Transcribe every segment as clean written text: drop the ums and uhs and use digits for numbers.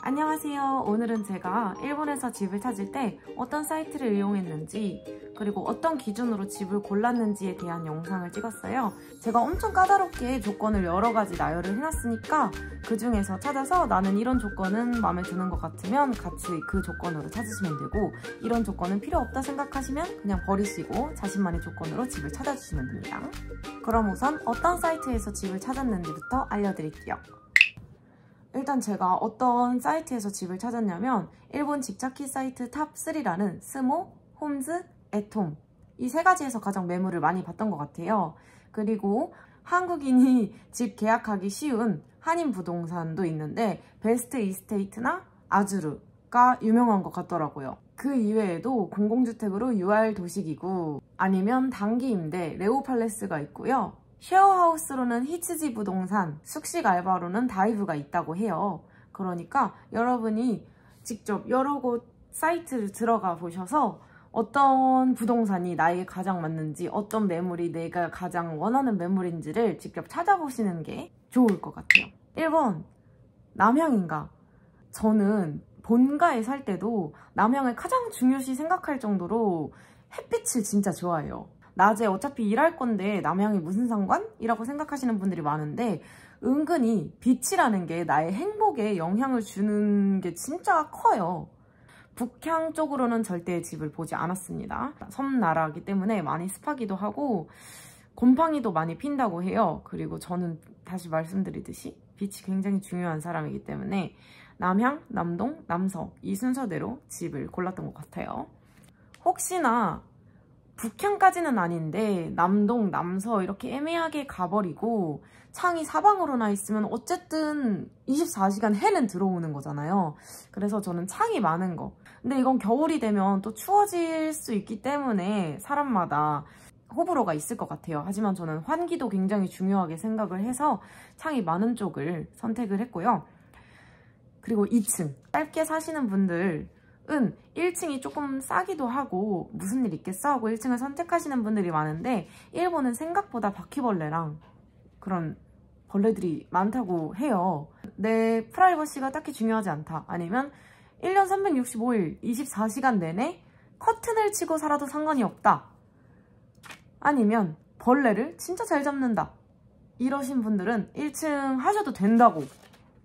안녕하세요. 오늘은 제가 일본에서 집을 찾을 때 어떤 사이트를 이용했는지 그리고 어떤 기준으로 집을 골랐는지에 대한 영상을 찍었어요. 제가 엄청 까다롭게 조건을 여러 가지 나열을 해놨으니까 그 중에서 찾아서 나는 이런 조건은 마음에 드는 것 같으면 같이 그 조건으로 찾으시면 되고, 이런 조건은 필요 없다 생각하시면 그냥 버리시고 자신만의 조건으로 집을 찾아주시면 됩니다. 그럼 우선 어떤 사이트에서 집을 찾았는지부터 알려드릴게요. 일단 제가 어떤 사이트에서 집을 찾았냐면 일본 집 찾기 사이트 탑3라는 스모, 홈즈, 애톰, 이 세 가지에서 가장 매물을 많이 봤던 것 같아요. 그리고 한국인이 집 계약하기 쉬운 한인부동산도 있는데 베스트 이스테이트나 아주르가 유명한 것 같더라고요. 그 이외에도 공공주택으로 UR 도시기구, 아니면 단기 임대 레오팔레스가 있고요. 쉐어하우스로는 히츠지 부동산, 숙식 알바로는 다이브가 있다고 해요. 그러니까 여러분이 직접 여러 곳 사이트를 들어가 보셔서 어떤 부동산이 나에게 가장 맞는지, 어떤 매물이 내가 가장 원하는 매물인지를 직접 찾아보시는 게 좋을 것 같아요. 1번, 남향인가? 저는 본가에 살 때도 남향을 가장 중요시 생각할 정도로 햇빛을 진짜 좋아해요. 낮에 어차피 일할 건데 남향이 무슨 상관? 이라고 생각하시는 분들이 많은데, 은근히 빛이라는 게 나의 행복에 영향을 주는 게 진짜 커요. 북향 쪽으로는 절대 집을 보지 않았습니다. 섬나라이기 때문에 많이 습하기도 하고 곰팡이도 많이 핀다고 해요. 그리고 저는 다시 말씀드리듯이 빛이 굉장히 중요한 사람이기 때문에 남향, 남동, 남서 이 순서대로 집을 골랐던 것 같아요. 혹시나 북향까지는 아닌데 남동, 남서 이렇게 애매하게 가버리고 창이 사방으로 나 있으면 어쨌든 24시간 해는 들어오는 거잖아요. 그래서 저는 창이 많은 거. 근데 이건 겨울이 되면 또 추워질 수 있기 때문에 사람마다 호불호가 있을 것 같아요. 하지만 저는 환기도 굉장히 중요하게 생각을 해서 창이 많은 쪽을 선택을 했고요. 그리고 2층. 짧게 사시는 분들 1층이 조금 싸기도 하고 무슨 일 있겠어 하고 1층을 선택하시는 분들이 많은데, 일본은 생각보다 바퀴벌레랑 그런 벌레들이 많다고 해요. 내 프라이버시가 딱히 중요하지 않다, 아니면 1년 365일 24시간 내내 커튼을 치고 살아도 상관이 없다, 아니면 벌레를 진짜 잘 잡는다, 이러신 분들은 1층 하셔도 된다고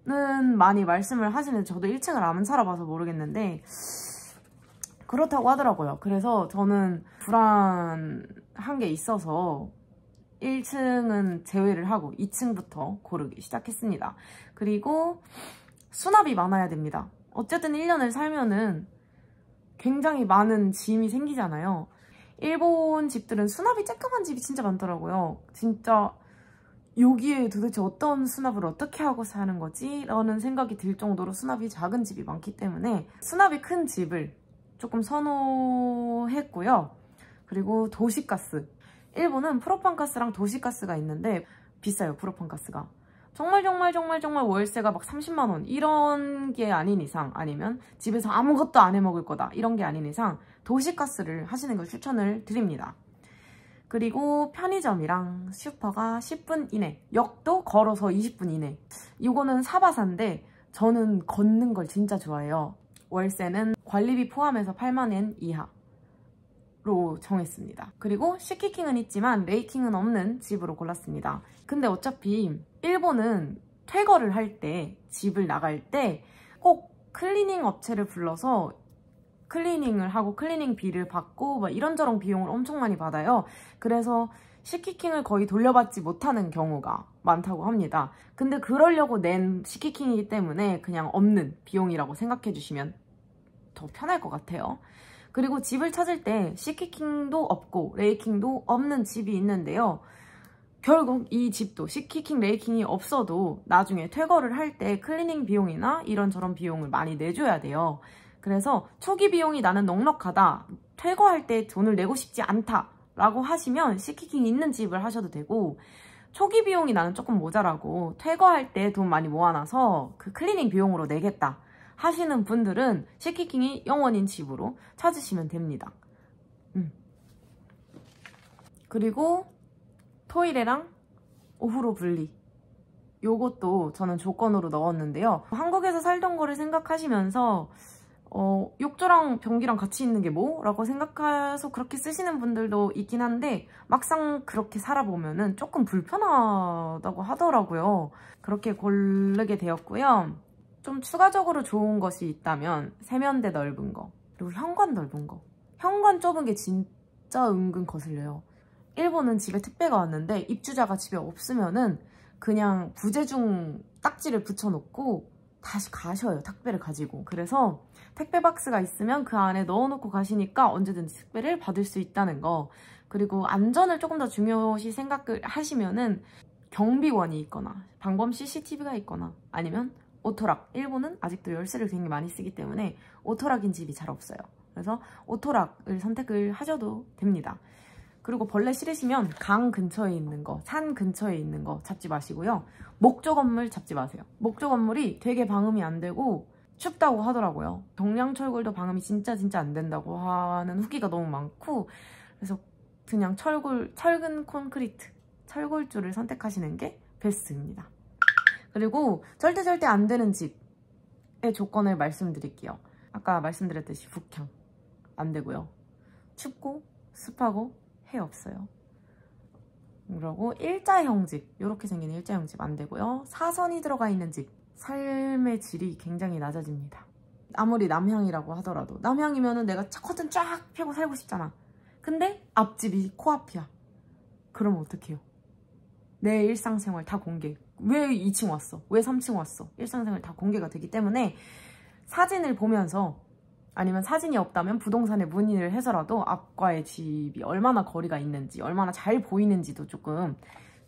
는 많이 말씀을 하시는데, 저도 1층을 안 살아봐서 모르겠는데 그렇다고 하더라고요. 그래서 저는 불안한 게 있어서 1층은 제외를 하고 2층부터 고르기 시작했습니다. 그리고 수납이 많아야 됩니다. 어쨌든 1년을 살면은 굉장히 많은 짐이 생기잖아요. 일본 집들은 수납이 쬐끔한 집이 진짜 많더라고요. 진짜 여기에 도대체 어떤 수납을 어떻게 하고 사는 거지? 라는 생각이 들 정도로 수납이 작은 집이 많기 때문에 수납이 큰 집을 조금 선호했고요. 그리고 도시가스. 일본은 프로판가스랑 도시가스가 있는데 비싸요, 프로판가스가. 정말 월세가 막 30만 원 이런 게 아닌 이상, 아니면 집에서 아무것도 안 해 먹을 거다 이런 게 아닌 이상 도시가스를 하시는 걸 추천을 드립니다. 그리고 편의점이랑 슈퍼가 10분 이내, 역도 걸어서 20분 이내. 이거는 사바사인데 저는 걷는 걸 진짜 좋아해요. 월세는 관리비 포함해서 8만엔 이하로 정했습니다. 그리고 시키킹은 있지만 레이킹은 없는 집으로 골랐습니다. 근데 어차피 일본은 퇴거를 할 때, 집을 나갈 때 꼭 클리닝 업체를 불러서 클리닝을 하고 클리닝비를 받고 막 이런저런 비용을 엄청 많이 받아요. 그래서 시키킹을 거의 돌려받지 못하는 경우가 많다고 합니다. 근데 그러려고 낸 시키킹이기 때문에 그냥 없는 비용이라고 생각해 주시면 더 편할 것 같아요. 그리고 집을 찾을 때 시키킹도 없고 레이킹도 없는 집이 있는데요. 결국 이 집도 시키킹, 레이킹이 없어도 나중에 퇴거를 할 때 클리닝 비용이나 이런저런 비용을 많이 내줘야 돼요. 그래서 초기 비용이 나는 넉넉하다, 퇴거할 때 돈을 내고 싶지 않다 라고 하시면 시키킹 있는 집을 하셔도 되고, 초기 비용이 나는 조금 모자라고 퇴거할 때 돈 많이 모아놔서 그 클리닝 비용으로 내겠다 하시는 분들은 시키킹이 영원인 집으로 찾으시면 됩니다. 그리고 토일이랑 오후로 분리. 요것도 저는 조건으로 넣었는데요. 한국에서 살던 거를 생각하시면서 욕조랑 변기랑 같이 있는 게 뭐? 라고 생각해서 그렇게 쓰시는 분들도 있긴 한데 막상 그렇게 살아보면은 조금 불편하다고 하더라고요. 그렇게 고르게 되었고요. 좀 추가적으로 좋은 것이 있다면 세면대 넓은 거, 그리고 현관 넓은 거. 현관 좁은 게 진짜 은근 거슬려요. 일본은 집에 택배가 왔는데 입주자가 집에 없으면은 그냥 부재중 딱지를 붙여놓고 다시 가셔요. 택배를 가지고. 그래서 택배 박스가 있으면 그 안에 넣어놓고 가시니까 언제든지 택배를 받을 수 있다는 거. 그리고 안전을 조금 더 중요시 생각을 하시면은 경비원이 있거나 방범 CCTV가 있거나 아니면 오토락. 일본은 아직도 열쇠를 굉장히 많이 쓰기 때문에 오토락인 집이 잘 없어요. 그래서 오토락을 선택을 하셔도 됩니다. 그리고 벌레 싫으시면 강 근처에 있는 거, 산 근처에 있는 거 잡지 마시고요. 목조 건물 잡지 마세요. 목조 건물이 되게 방음이 안 되고 춥다고 하더라고요. 경량철골도 방음이 진짜 안 된다고 하는 후기가 너무 많고, 그래서 그냥 철근 콘크리트, 철골조를 선택하시는 게 베스트입니다. 그리고 절대 안 되는 집의 조건을 말씀드릴게요. 아까 말씀드렸듯이 북향 안 되고요. 춥고 습하고 해 없어요. 그리고 일자형 집, 이렇게 생긴 일자형 집 안 되고요. 사선이 들어가 있는 집, 삶의 질이 굉장히 낮아집니다. 아무리 남향이라고 하더라도, 남향이면은 내가 커튼 쫙 펴고 살고 싶잖아. 근데 앞집이 코앞이야. 그러면 어떡해요? 내 일상생활 다 공개. 왜 2층 왔어? 왜 3층 왔어? 일상생활 다 공개가 되기 때문에 사진을 보면서, 아니면 사진이 없다면 부동산에 문의를 해서라도 앞과의 집이 얼마나 거리가 있는지, 얼마나 잘 보이는지도 조금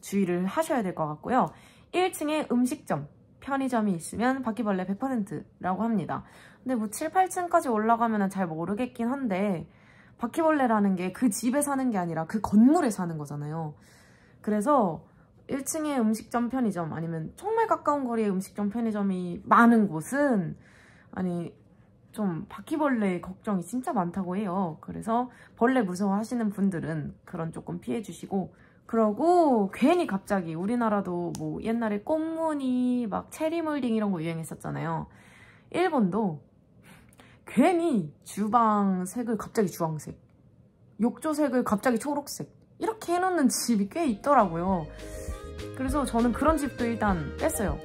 주의를 하셔야 될 것 같고요. 1층에 음식점, 편의점이 있으면 바퀴벌레 100%라고 합니다. 근데 뭐 7, 8층까지 올라가면 잘 모르겠긴 한데, 바퀴벌레라는 게 그 집에 사는 게 아니라 그 건물에 사는 거잖아요. 그래서 1층에 음식점, 편의점, 아니면 정말 가까운 거리에 음식점, 편의점이 많은 곳은 좀 바퀴벌레 걱정이 진짜 많다고 해요. 그래서 벌레 무서워하시는 분들은 그런 조금 피해주시고, 그러고 괜히 갑자기 우리나라도 뭐 옛날에 꽃무늬 막 체리몰딩 이런 거 유행했었잖아요. 일본도 괜히 주방 색을 갑자기 주황색, 욕조 색을 갑자기 초록색 이렇게 해놓는 집이 꽤 있더라고요. 그래서 저는 그런 집도 일단 뺐어요.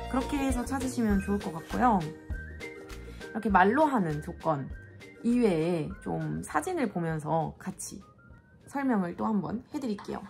그렇게 해서 찾으시면 좋을 것 같고요. 이렇게 말로 하는 조건 이외에 좀 사진을 보면서 같이 설명을 또 한번 해드릴게요.